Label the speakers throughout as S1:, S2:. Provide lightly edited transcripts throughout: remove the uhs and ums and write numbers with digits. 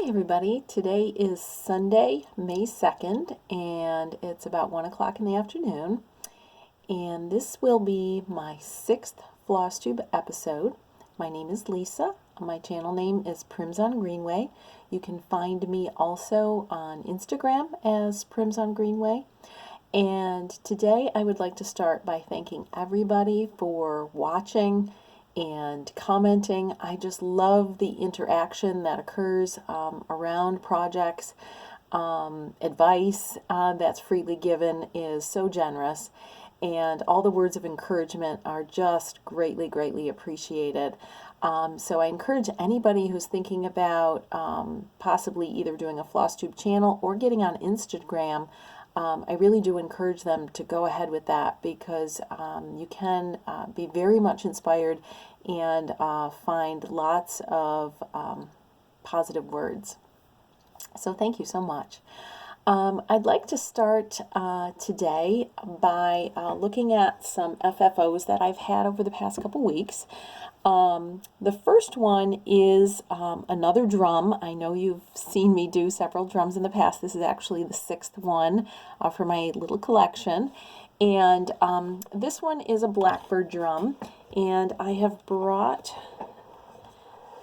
S1: Hi everybody, today is Sunday, May 2nd, and it's about 1 o'clock in the afternoon, and this will be my 6th Flosstube episode. My name is Lisa. My channel name is Prims on Greenway. You can find me also on Instagram as Prims on Greenway. And today I would like to start by thanking everybody for watching and commenting. I just love the interaction that occurs around projects. Advice that's freely given is so generous, and all the words of encouragement are just greatly appreciated. So I encourage anybody who's thinking about possibly either doing a Flosstube channel or getting on Instagram. I really do encourage them to go ahead with that, because you can be very much inspired and find lots of positive words. So thank you so much. I'd like to start today by looking at some FFOs that I've had over the past couple weeks. The first one is another drum. I know you've seen me do several drums in the past. This is actually the 6th one for my little collection. And this one is a Blackbird drum. And I have brought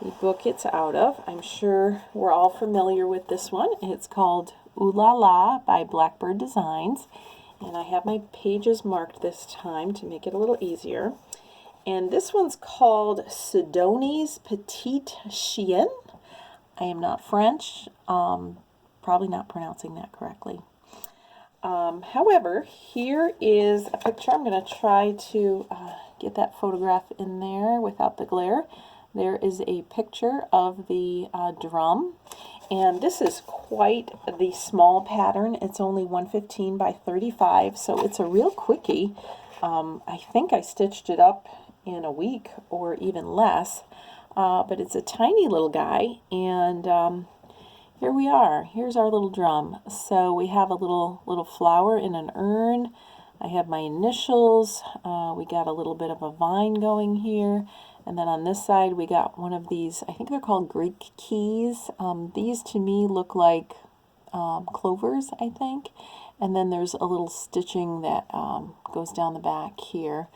S1: the book it's out of. I'm sure we're all familiar with this one. It's called Ooh La La by Blackbird Designs. And I have my pages marked this time to make it a little easier. And this one's called Sadonie's Petit Chien. I am not French, probably not pronouncing that correctly. However, here is a picture. I'm going to try to get that photograph in there without the glare. There is a picture of the drum, and this is quite the small pattern. It's only 115 by 35, so it's a real quickie. I think I stitched it up in a week or even less, but it's a tiny little guy, and here we are. Here's our little drum. So we have a little flower in an urn. I have my initials. We got a little bit of a vine going here, and then on this side we got one of these, I think they're called Greek keys. These to me look like clovers, I think, and then there's a little stitching that goes down the back here.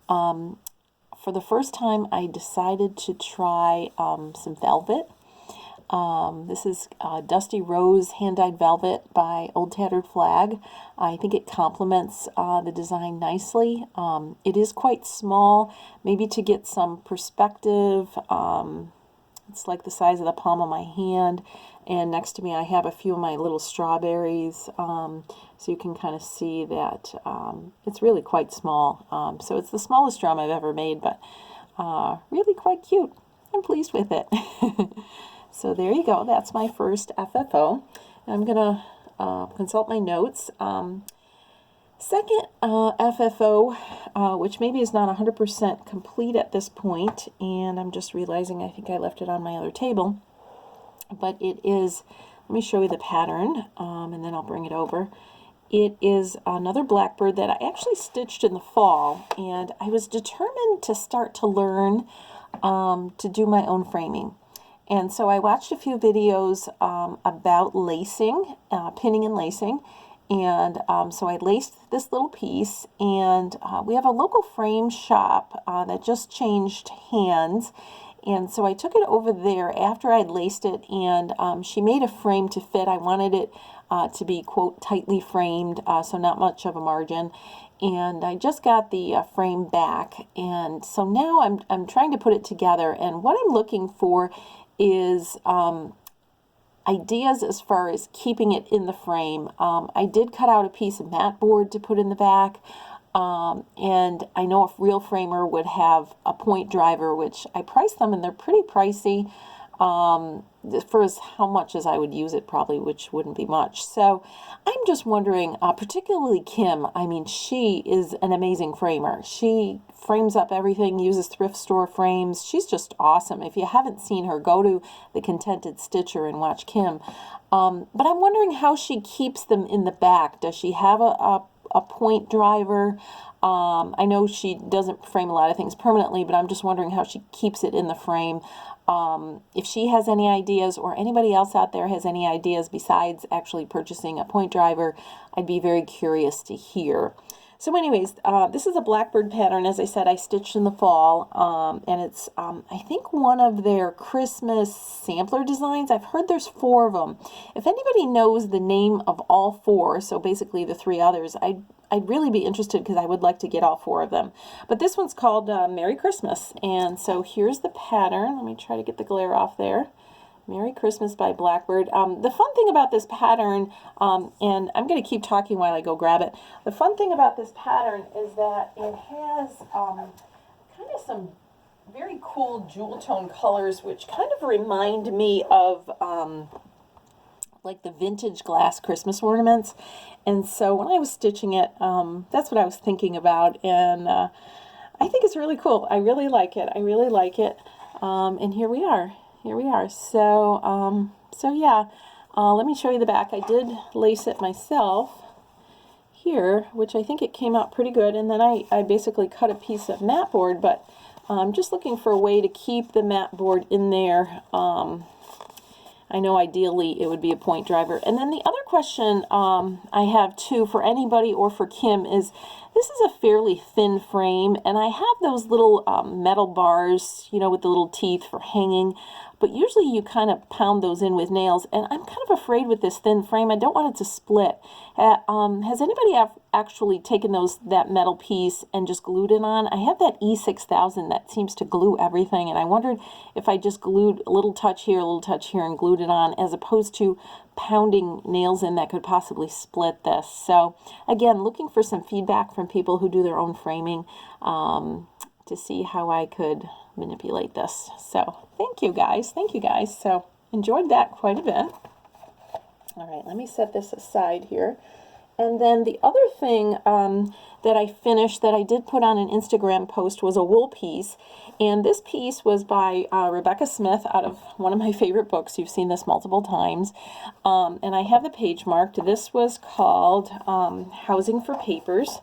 S1: For the first time, I decided to try some velvet. This is Dusty Rose hand-dyed velvet by Old Tattered Flag. I think it complements the design nicely. It is quite small, maybe to get some perspective. It's like the size of the palm of my hand, and next to me I have a few of my little strawberries, so you can kind of see that it's really quite small. So it's the smallest drum I've ever made, but really quite cute. I'm pleased with it. So there you go. That's my first FFO. I'm going to consult my notes. Second FFO, which maybe is not 100% complete at this point, and I'm just realizing I think I left it on my other table, but it is, let me show you the pattern, and then I'll bring it over. It is another Blackbird that I actually stitched in the fall, and I was determined to start to learn to do my own framing. And so I watched a few videos about lacing, pinning and lacing, and so I laced this little piece, and we have a local frame shop that just changed hands, and so I took it over there after I'd laced it, and she made a frame to fit. I wanted it to be, quote, tightly framed, so not much of a margin. And I just got the frame back, and so now I'm trying to put it together, and what I'm looking for is ideas as far as keeping it in the frame. I did cut out a piece of mat board to put in the back, and I know a real framer would have a point driver, which I priced them, and they're pretty pricey for how much as I would use it, probably, which wouldn't be much. So I'm just wondering, particularly Kim, I mean, she is an amazing framer. She frames up everything, uses thrift store frames. She's just awesome. If you haven't seen her, go to the Contented Stitcher and watch Kim. But I'm wondering how she keeps them in the back. Does she have a point driver? I know she doesn't frame a lot of things permanently, but I'm just wondering how she keeps it in the frame. If she has any ideas, or anybody else out there has any ideas besides actually purchasing a point driver, I'd be very curious to hear. So anyways, this is a Blackbird pattern. As I said, I stitched in the fall, and it's, I think, one of their Christmas sampler designs. I've heard there's 4 of them. If anybody knows the name of all 4, so basically the 3 others, I'd really be interested, because I would like to get all 4 of them. But this one's called Merry Christmas, and so here's the pattern. Let me try to get the glare off there. Merry Christmas by Blackbird. The fun thing about this pattern, and I'm going to keep talking while I go grab it. The fun thing about this pattern is that it has kind of some very cool jewel tone colors, which kind of remind me of like the vintage glass Christmas ornaments. And so when I was stitching it, that's what I was thinking about, and I think it's really cool. I really like it. I really like it. And here we are. Here we are. So, yeah, let me show you the back. I did lace it myself here, which I think it came out pretty good. And then I basically cut a piece of mat board, but I'm just looking for a way to keep the mat board in there. I know ideally it would be a point driver. And then the other question I have too for anybody or for Kim is, this is a fairly thin frame, and I have those little metal bars, you know, with the little teeth for hanging, but usually you kind of pound those in with nails, and I'm kind of afraid with this thin frame, I don't want it to split. Has anybody actually taken that metal piece and just glued it on? I have that E6000 that seems to glue everything, and I wondered if I just glued a little touch here, a little touch here, and glued it on, as opposed to pounding nails in that could possibly split this. So again, looking for some feedback from people who do their own framing to see how I could manipulate this. So thank you guys. Thank you guys. So enjoyed that quite a bit. All right, let me set this aside here. And then the other thing that I finished that I did put on an Instagram post was a wool piece. And this piece was by Rebekah Smith out of one of my favorite books. You've seen this multiple times. And I have the page marked. This was called Housing for Papers.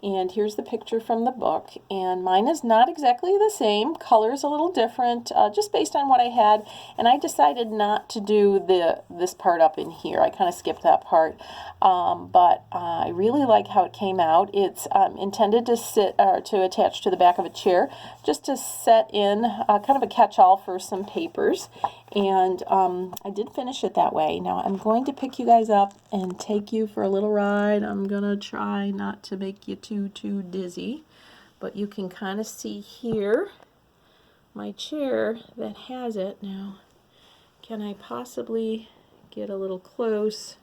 S1: And here's the picture from the book. And mine is not exactly the same. Color's a little different, just based on what I had. And I decided not to do this part up in here. I kind of skipped that part. But I really like how it came out. It's intended to sit or to attach to the back of a chair, just to set in kind of a catch-all for some papers. And I did finish it that way. Now I'm going to pick you guys up and take you for a little ride. I'm going to try not to make you too dizzy. But you can kind of see here my chair that has it. Now, can I possibly get a little close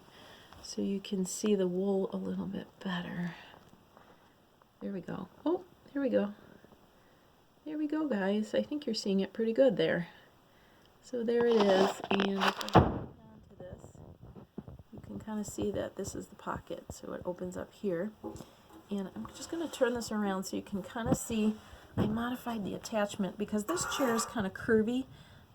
S1: so you can see the wool a little bit better? There we go. Oh, there we go. There we go, guys. I think you're seeing it pretty good there. So there it is, and if I hold on to this, you can kind of see that this is the pocket, so it opens up here. And I'm just going to turn this around so you can kind of see I modified the attachment because this chair is kind of curvy.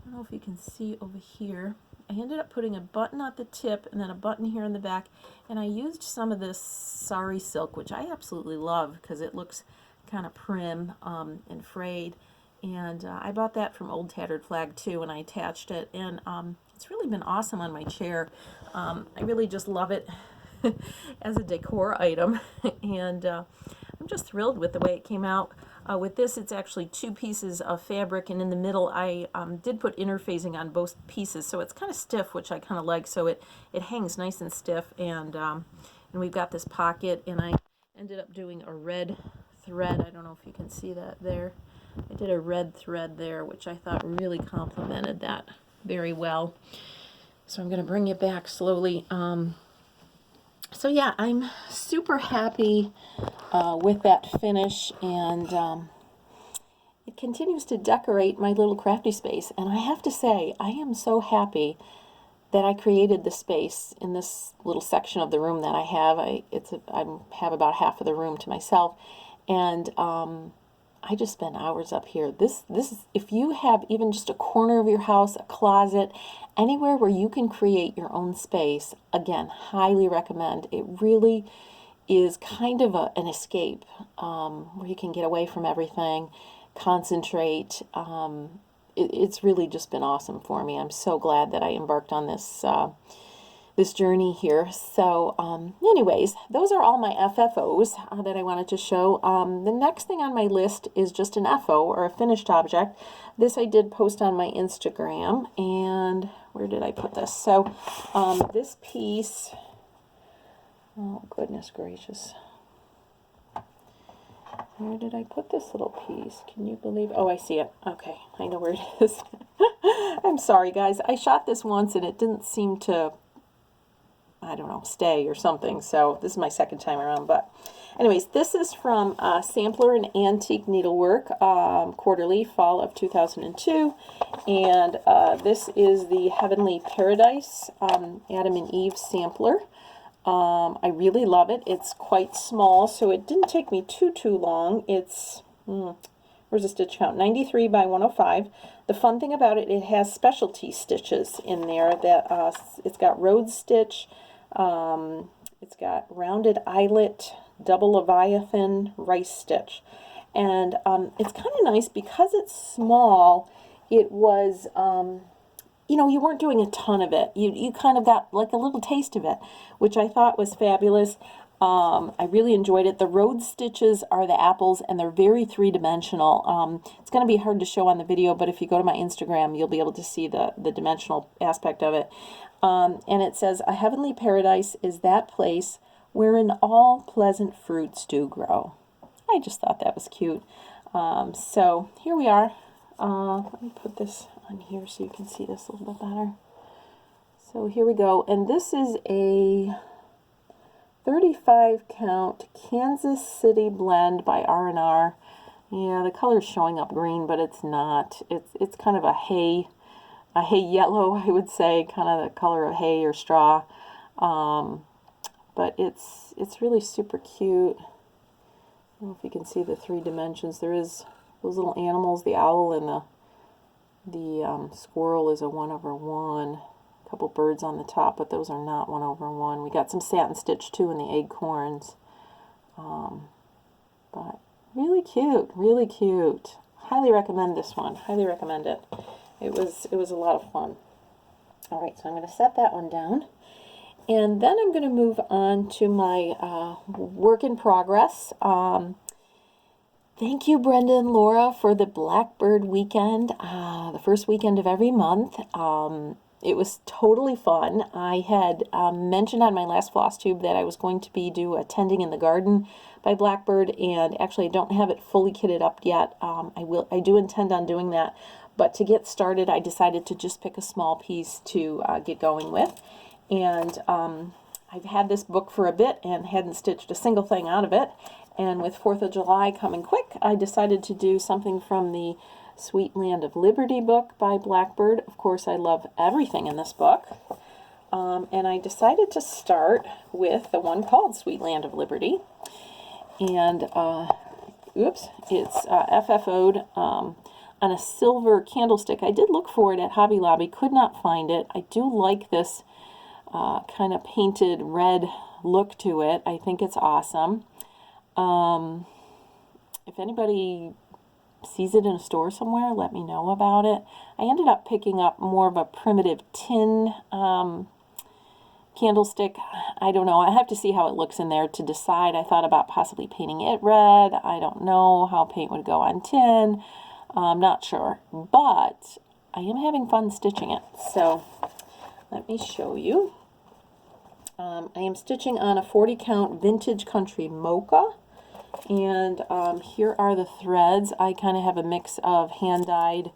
S1: I don't know if you can see over here. I ended up putting a button at the tip and then a button here in the back, and I used some of this sari silk, which I absolutely love because it looks kind of prim and frayed. And I bought that from Old Tattered Flag too, and I attached it, and it's really been awesome on my chair. I really just love it as a decor item, and I'm just thrilled with the way it came out. With this, it's actually 2 pieces of fabric, and in the middle I did put interfacing on both pieces, so it's kind of stiff, which I kind of like, so it hangs nice and stiff, and we've got this pocket, and I ended up doing a red thread. I don't know if you can see that there. I did a red thread there, which I thought really complemented that very well. So I'm going to bring you back slowly. So yeah, I'm super happy with that finish, and it continues to decorate my little crafty space. And I have to say, I am so happy that I created the space in this little section of the room that I have. I have about half of the room to myself, and I just spend hours up here. This is, if you have even just a corner of your house, a closet, anywhere where you can create your own space, again, highly recommend. It really is kind of an escape where you can get away from everything, concentrate, it's really just been awesome for me. I'm so glad that I embarked on this this journey here. So anyways, those are all my FFOs that I wanted to show. The next thing on my list is just an FO, or a finished object. This I did post on my Instagram, and where did I put this? So this piece, oh goodness gracious, where did I put this little piece? Can you believe? Oh, I see it. Okay, I know where it is. I'm sorry guys, I shot this once and it didn't seem to, I don't know, stay or something, so this is my second time around. But anyways, this is from Sampler and Antique Needlework, Quarterly, Fall of 2002, and this is the Heavenly Paradise Adam and Eve sampler. I really love it. It's quite small, so it didn't take me too long. It's, where's the stitch count? 93 by 105. The fun thing about it, it has specialty stitches in there. That it's got rose stitch, it's got rounded eyelet, double leviathan, rice stitch, and it's kind of nice because it's small. It was, you know, you weren't doing a ton of it. You kind of got like a little taste of it, which I thought was fabulous. I really enjoyed it. The rose stitches are the apples, and they're very three-dimensional. It's going to be hard to show on the video, but if you go to my Instagram, you'll be able to see the dimensional aspect of it. And it says, "A heavenly paradise is that place wherein all pleasant fruits do grow." I just thought that was cute. So here we are. Let me put this on here so you can see this a little bit better. So here we go. And this is a 35 count Kansas City blend by R&R. Yeah, the color's showing up green, but it's not. It's kind of a hay yellow, I would say, kind of the color of hay or straw. But it's really super cute. I don't know if you can see the 3 dimensions. There is those little animals, the owl and the squirrel is a 1/1. A couple birds on the top, but those are not 1/1. We got some satin stitch too in the acorns. But really cute, really cute. Highly recommend this one. Highly recommend it. It was a lot of fun. All right, so I'm going to set that one down. And then I'm going to move on to my work in progress. Thank you, Brenda and Laura, for the Blackbird weekend, the first weekend of every month. It was totally fun. I had mentioned on my last Flosstube that I was going to do a Tending in the Garden by Blackbird, and actually I don't have it fully kitted up yet. I do intend on doing that, but to get started, I decided to just pick a small piece to get going with. And I've had this book for a bit and hadn't stitched a single thing out of it. And with 4th of July coming quick, I decided to do something from the Sweet Land of Liberty book by Blackbird. Of course, I love everything in this book. And I decided to start with the one called Sweet Land of Liberty. And, oops, it's FFO'd on a silver candlestick. I did look for it at Hobby Lobby, could not find it. I do like this kind of painted red look to it. I think it's awesome. If anybody sees it in a store somewhere, let me know about it. I ended up picking up more of a primitive tin candlestick. I don't know. I have to see how it looks in there to decide. I thought about possibly painting it red. I don't know how paint would go on tin. I'm not sure. But I am having fun stitching it. So let me show you. I am stitching on a 40 count Vintage Country Mocha. And here are the threads. I kind of have a mix of hand-dyed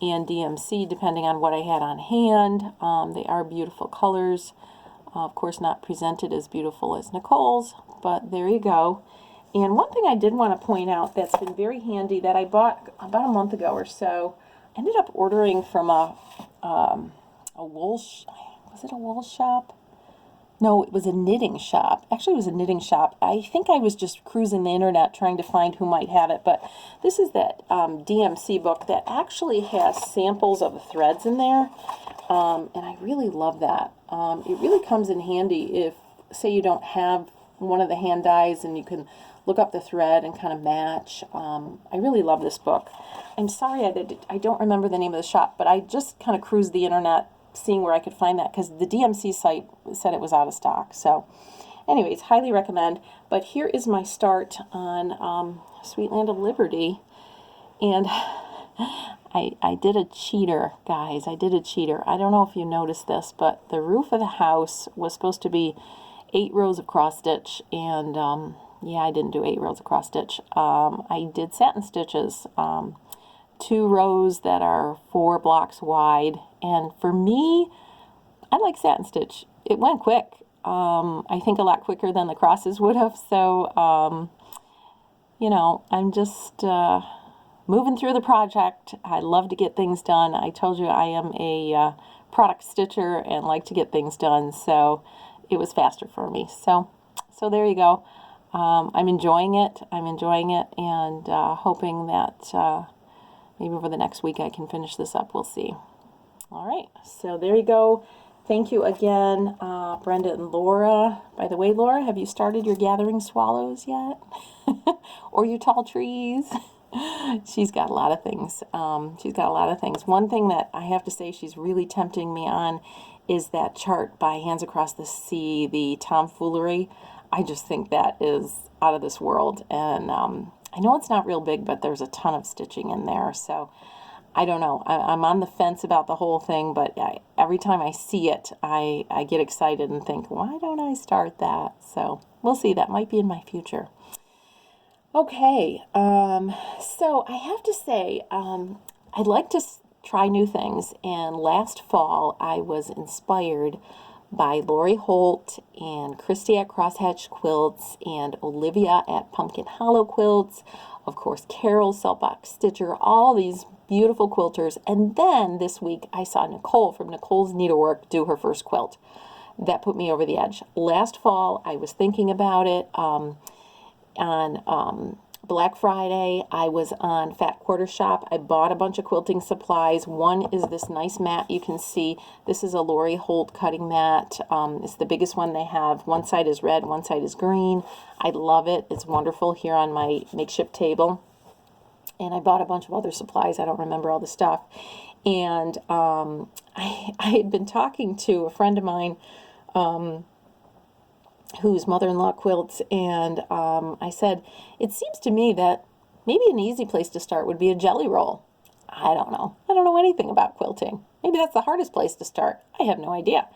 S1: and DMC depending on what I had on hand. They are beautiful colors. Of course, not presented as beautiful as Nicole's, but there you go. And one thing I did want to point out that's been very handy that I bought about a month ago or so, I ended up ordering from a wool, was it a wool shop? No, it was a knitting shop. Actually, it was a knitting shop. I think I was just cruising the internet trying to find who might have it, but this is that DMC book that actually has samples of the threads in there, and I really love that. It really comes in handy if, say, you don't have one of the hand dyes and you can look up the thread and kind of match. I really love this book. I'm sorry I don't remember the name of the shop, but I just kind of cruised the internet seeing where I could find that because the DMC site said it was out of stock. So anyways, highly recommend. But here is my start on Sweet Land of Liberty. And I did a cheater, guys. I did a cheater. I don't know if you noticed this, but the roof of the house was supposed to be 8 rows of cross stitch, and yeah, I didn't do 8 rows of cross stitch. I did satin stitches, 2 rows that are 4 blocks wide, and for me, I like satin stitch. It went quick. I think a lot quicker than the crosses would have, so you know, I'm just moving through the project. I love to get things done. I told you I am a product stitcher and like to get things done, so it was faster for me. So there you go. I'm enjoying it. And hoping that maybe over the next week I can finish this up. We'll see. All right, so there you go. Thank you again, Brenda and Laura. By the way, Laura, have you started your gathering swallows yet? Or your tall trees? She's got a lot of things. One thing that I have to say she's really tempting me on is that chart by Hands Across the Sea, the tomfoolery. I just think that is out of this world. And I know it's not real big, but there's a ton of stitching in there. So I don't know. I'm on the fence about the whole thing, but every time I see it, I get excited and think, why don't I start that? So we'll see. That might be in my future. Okay, so I have to say, I'd like to try new things, and last fall I was inspired by Lori Holt and Christy at Crosshatch Quilts and Olivia at Pumpkin Hollow Quilts, of course Carol, Seltbox Stitcher, all these beautiful quilters. And then this week I saw Nicole from Nicole's Needlework do her first quilt. That put me over the edge. Last fall I was thinking about it. On Black Friday, I was on Fat Quarter Shop. I bought a bunch of quilting supplies. One is this nice mat you can see. This is a Lori Holt cutting mat. It's the biggest one they have. One side is red, one side is green. I love it. It's wonderful here on my makeshift table. And I bought a bunch of other supplies. I don't remember all the stuff. And I had been talking to a friend of mine whose mother-in-law quilts, and I said, it seems to me that maybe an easy place to start would be a jelly roll. I don't know. I don't know anything about quilting. Maybe that's the hardest place to start. I have no idea.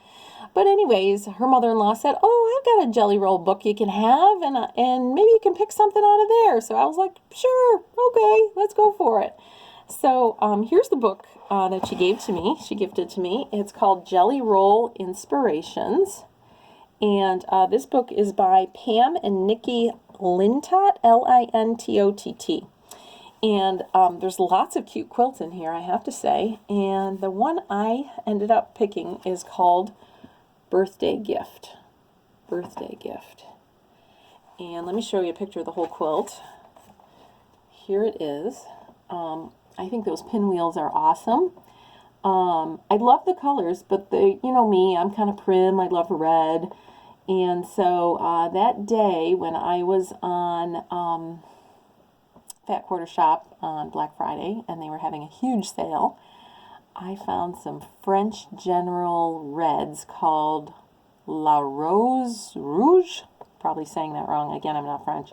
S1: But anyways, her mother-in-law said, oh, I've got a jelly roll book you can have, and maybe you can pick something out of there. So I was like, sure, okay, let's go for it. So here's the book that she gave to me. She gifted to me. It's called Jelly Roll Inspirations. And this book is by Pam and Nicky Lintott, Lintott. And there's lots of cute quilts in here, I have to say. And the one I ended up picking is called Birthday Gift. Birthday Gift. And let me show you a picture of the whole quilt. Here it is. I think those pinwheels are awesome. I love the colors, but you know me, I'm kind of prim. I love red. And so that day when I was on Fat Quarter Shop on Black Friday and they were having a huge sale, I found some French General reds called La Rouge. Probably saying that wrong. Again, I'm not French.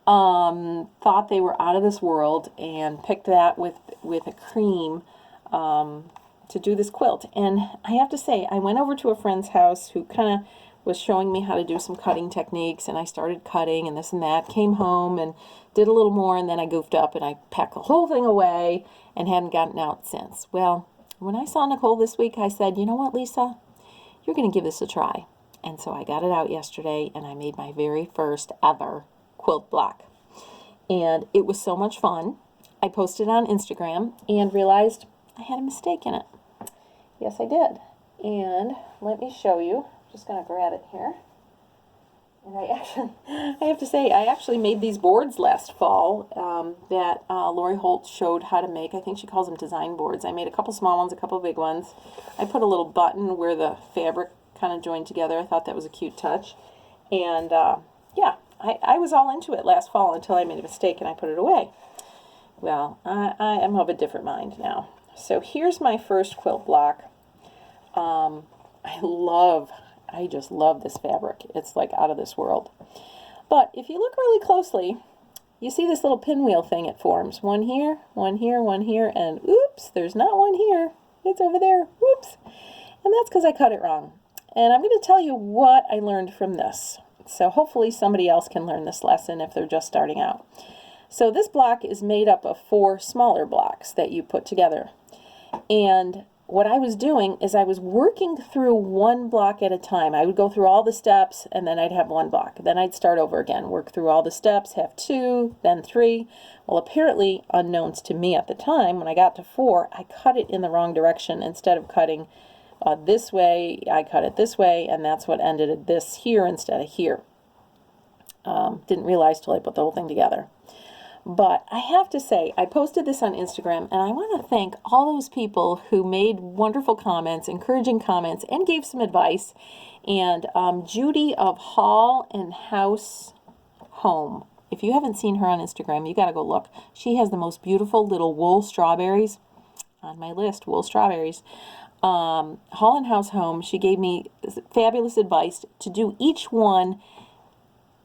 S1: Thought they were out of this world and picked that with a cream to do this quilt. And I have to say, I went over to a friend's house who kind of was showing me how to do some cutting techniques, and I started cutting and this and that, came home and did a little more, and then I goofed up and I packed the whole thing away and hadn't gotten out since. Well, when I saw Nicole this week, I said, you know what, Lisa, you're going to give this a try. And so I got it out yesterday and I made my very first ever quilt block. And it was so much fun. I posted it on Instagram and realized I had a mistake in it. Yes, I did. And let me show you. Just going to grab it here. And I have to say, I actually made these boards last fall that Lori Holt showed how to make. I think she calls them design boards. I made a couple small ones, a couple big ones. I put a little button where the fabric kind of joined together. I thought that was a cute touch. And yeah, I was all into it last fall until I made a mistake and I put it away. well, I am of a different mind now. So here's my first quilt block. I just love this fabric. It's like out of this world. But if you look really closely, you see this little pinwheel thing it forms. One here, one here, one here, and oops, there's not one here. It's over there. Whoops. And that's because I cut it wrong. And I'm going to tell you what I learned from this. So hopefully somebody else can learn this lesson if they're just starting out. So this block is made up of 4 smaller blocks that you put together. And what I was doing is I was working through one block at a time. I would go through all the steps and then I'd have one block. Then I'd start over again, work through all the steps, have 2, then 3. Well, apparently, unknowns to me at the time, when I got to 4, I cut it in the wrong direction. Instead of cutting this way, I cut it this way, and that's what ended at this here instead of here. Didn't realize till I put the whole thing together. But I have to say, I posted this on Instagram, and I want to thank all those people who made wonderful comments, encouraging comments, and gave some advice. And Judy of Hall and House Home, if you haven't seen her on Instagram, you got to go look. She has the most beautiful little wool strawberries on my list, wool strawberries. Hall and House Home, she gave me fabulous advice to do each one,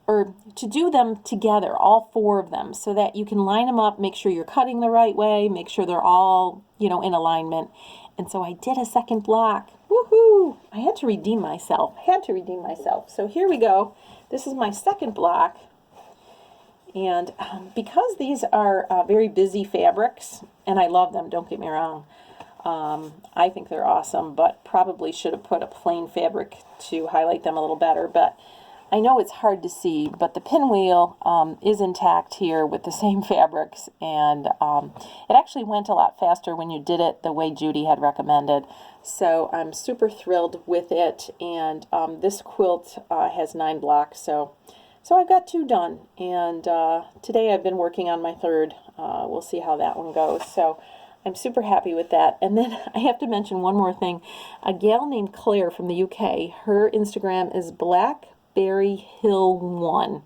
S1: or to do them together, all 4 of them, so that you can line them up, make sure you're cutting the right way, make sure they're all, in alignment. And so I did a second block. Woohoo! I had to redeem myself. So here we go. This is my second block. And because these are very busy fabrics, and I love them, don't get me wrong, I think they're awesome, but probably should have put a plain fabric to highlight them a little better. But I know it's hard to see, but the pinwheel is intact here with the same fabrics, and it actually went a lot faster when you did it the way Judy had recommended. So I'm super thrilled with it, and this quilt has 9 blocks, so I've got 2 done, and today I've been working on my 3rd. We'll see how that one goes. So I'm super happy with that. And then I have to mention one more thing. A gal named Claire from the UK, her Instagram is Blackberry Hill 1.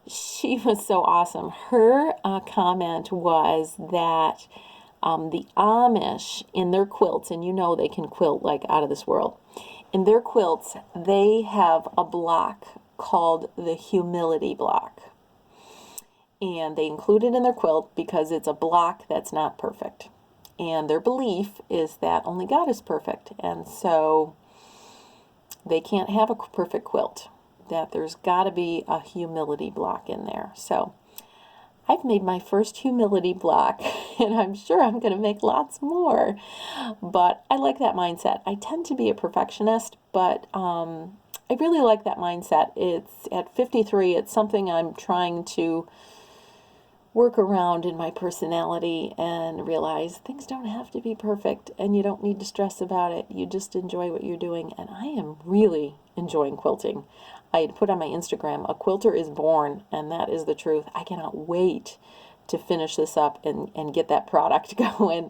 S1: She was so awesome. Her comment was that the Amish in their quilts, and they can quilt like out of this world, in their quilts they have a block called the humility block. And they include it in their quilt because it's a block that's not perfect. And their belief is that only God is perfect. And so they can't have a perfect quilt. That there's got to be a humility block in there. So I've made my first humility block, and I'm sure I'm going to make lots more. But I like that mindset. I tend to be a perfectionist, but I really like that mindset. It's at 53, it's something I'm trying to work around in my personality and realize things don't have to be perfect, and you don't need to stress about it. You just enjoy what you're doing, and I am really enjoying quilting. I had put on my Instagram, a quilter is born, and that is the truth. I cannot wait to finish this up and get that product going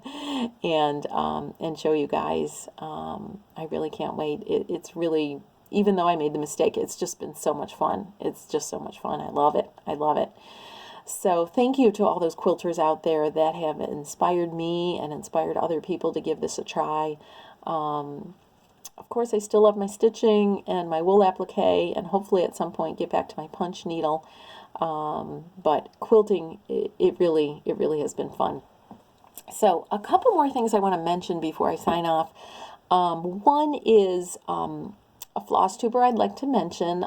S1: and show you guys. I really can't wait. It's really, even though I made the mistake, it's just been so much fun. It's just so much fun. I love it. I love it. So thank you to all those quilters out there that have inspired me and inspired other people to give this a try. Of course, I still love my stitching and my wool applique, and hopefully at some point get back to my punch needle. But quilting, it really has been fun. So a couple more things I want to mention before I sign off. One is a floss tuber I'd like to mention.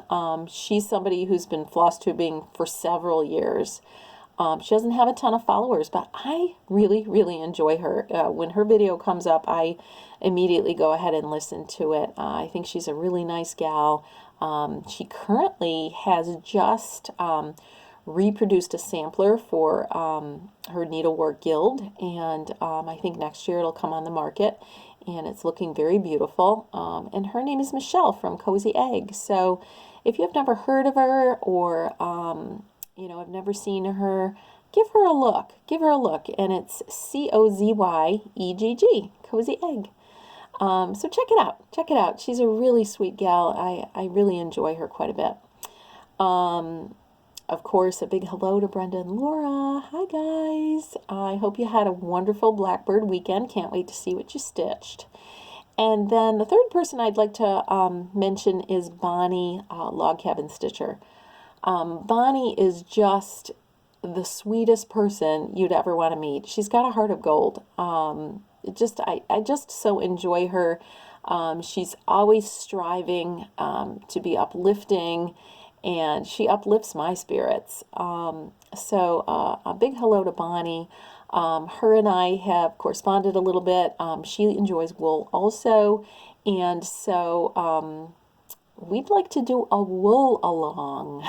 S1: She's somebody who's been floss tubing for several years. She doesn't have a ton of followers, but I really enjoy her. When her video comes up, I immediately go ahead and listen to it. I think she's a really nice gal. She currently has just reproduced a sampler for her Needlework Guild, and I think next year it'll come on the market, and it's looking very beautiful. And her name is Michelle from Cozy Egg. So if you have never heard of her, or have never seen her, give her a look. And it's COZYEGG, Cozy Egg. So check it out. She's a really sweet gal. I really enjoy her quite a bit. Of course, a big hello to Brenda and Laura. Hi, guys. I hope you had a wonderful Blackbird weekend. Can't wait to see what you stitched. And then the third person I'd like to mention is Bonnie, Log Cabin Stitcher. Bonnie is just the sweetest person you'd ever want to meet. She's got a heart of gold. I just so enjoy her. She's always striving to be uplifting, and she uplifts my spirits. So a big hello to Bonnie. Her and I have corresponded a little bit. She enjoys wool also, and so we'd like to do a wool along.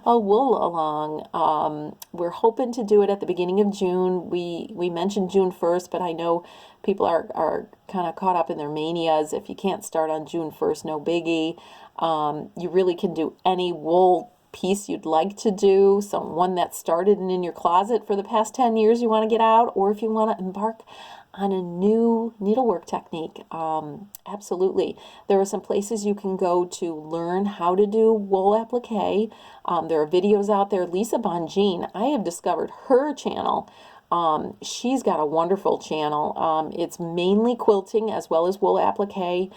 S1: A wool along. We're hoping to do it at the beginning of June. We mentioned June 1st, but I know people are kind of caught up in their manias. If you can't start on June 1st, no biggie. You really can do any wool piece you'd like to do, one that started and in your closet for the past 10 years you want to get out, or if you want to embark on a new needlework technique. Absolutely. There are some places you can go to learn how to do wool applique. There are videos out there. Lisa Bonjean, I have discovered her channel. She's got a wonderful channel. It's mainly quilting as well as wool applique.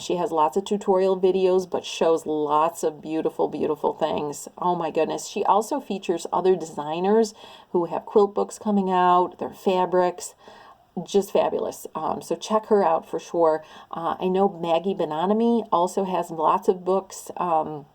S1: She has lots of tutorial videos, but shows lots of beautiful, beautiful things. Oh my goodness. She also features other designers who have quilt books coming out, their fabrics. Just fabulous. So check her out for sure. I know Maggie Bononomy also has lots of books out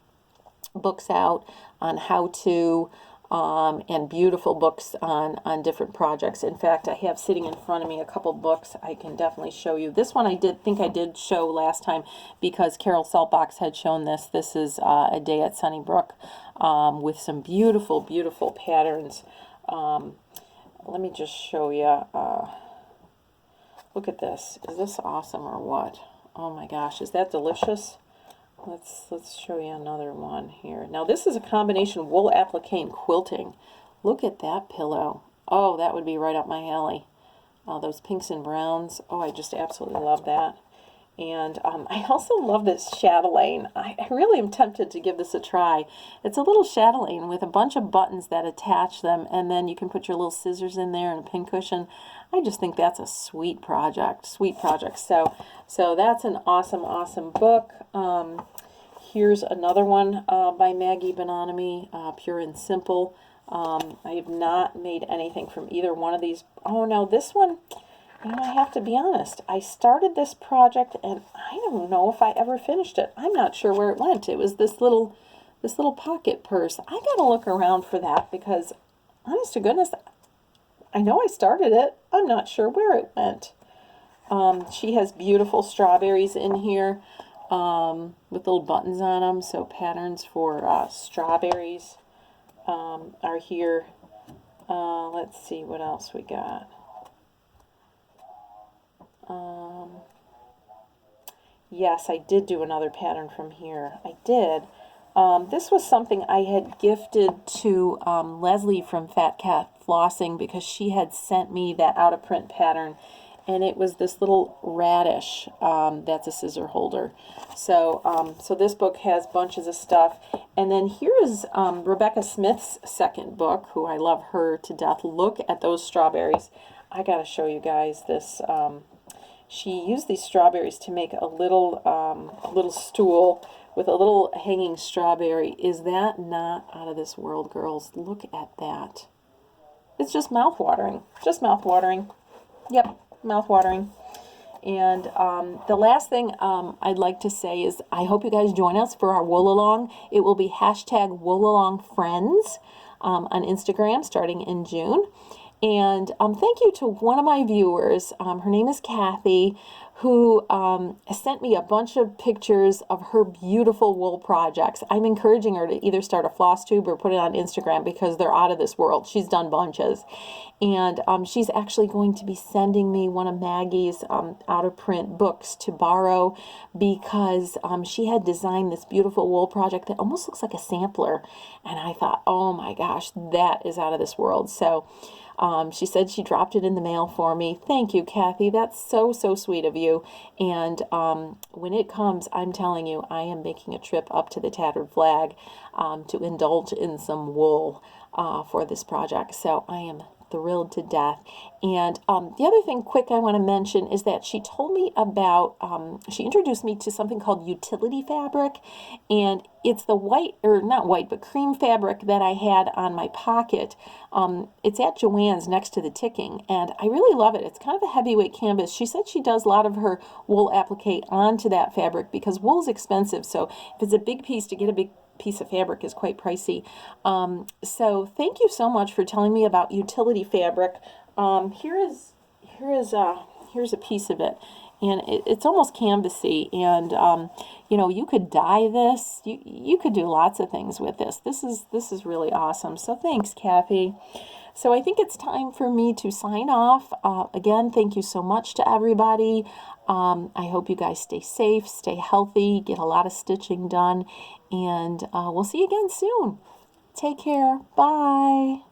S1: on how to, and beautiful books on different projects. In fact, I have sitting in front of me a couple books I can definitely show you. This one I did show last time because Carol Saltbox had shown this. This is A Day at Sunnybrook with some beautiful, beautiful patterns. Let me just show you. Look at this. Is this awesome or what? Oh my gosh, is that delicious? Let's show you another one here. Now this is a combination wool applique and quilting. Look at that pillow. Oh, that would be right up my alley. Those pinks and browns. Oh, I just absolutely love that. And I also love this chatelaine. I really am tempted to give this a try. It's a little chatelaine with a bunch of buttons that attach them, and then you can put your little scissors in there and a pincushion. I just think that's a sweet project. Sweet project. So that's an awesome, awesome book. Here's another one by Maggie Bononomy, Pure and Simple. I have not made anything from either one of these. Oh no, this one. You know, I have to be honest. I started this project and I don't know if I ever finished it. I'm not sure where it went. It was this little pocket purse. I gotta look around for that because, honest to goodness, I know I started it. I'm not sure where it went. She has beautiful strawberries in here with little buttons on them. So patterns for strawberries are here. Let's see what else we got. Yes, I did do another pattern from here. I did. This was something I had gifted to Leslie from Fat Cat Flossing because she had sent me that out of print pattern, and it was this little radish that's a scissor holder. So this book has bunches of stuff. And then here is Rebekah Smith's second book, who I love her to death. Look at those strawberries. I gotta show you guys this. She used these strawberries to make a little stool with a little hanging strawberry. Is that not out of this world, girls? Look at that. It's just mouth-watering. Just mouth-watering. Yep, mouth-watering. And the last thing I'd like to say is I hope you guys join us for our Wool Along. It will be hashtag Wool Along Friends on Instagram starting in June. And thank you to one of my viewers, her name is Kathy, who sent me a bunch of pictures of her beautiful wool projects. I'm encouraging her to either start a Flosstube or put it on Instagram because they're out of this world. She's done bunches. And she's actually going to be sending me one of Maggie's out-of-print books to borrow because she had designed this beautiful wool project that almost looks like a sampler. And I thought, oh my gosh, that is out of this world. So She said she dropped it in the mail for me. Thank you, Kathy. That's so, so sweet of you. And when it comes, I'm telling you, I am making a trip up to the Tattered Flag to indulge in some wool for this project. So I am thrilled to death. And the other thing quick I want to mention is that she told me about, she introduced me to something called utility fabric, and it's the white, or not white, but cream fabric that I had on my pocket. It's at Joann's next to the ticking, and I really love it. It's kind of a heavyweight canvas. She said she does a lot of her wool applique onto that fabric because wool's expensive, so if it's a big piece, to get a big piece of fabric is quite pricey. So thank you so much for telling me about utility fabric. Here's a piece of it, and it's almost canvasy, and you know, you could dye this. You could do lots of things with this. This is really awesome. So thanks, Kathy. So I think it's time for me to sign off. Again, thank you so much to everybody. I hope you guys stay safe, stay healthy, get a lot of stitching done, and we'll see you again soon. Take care. Bye.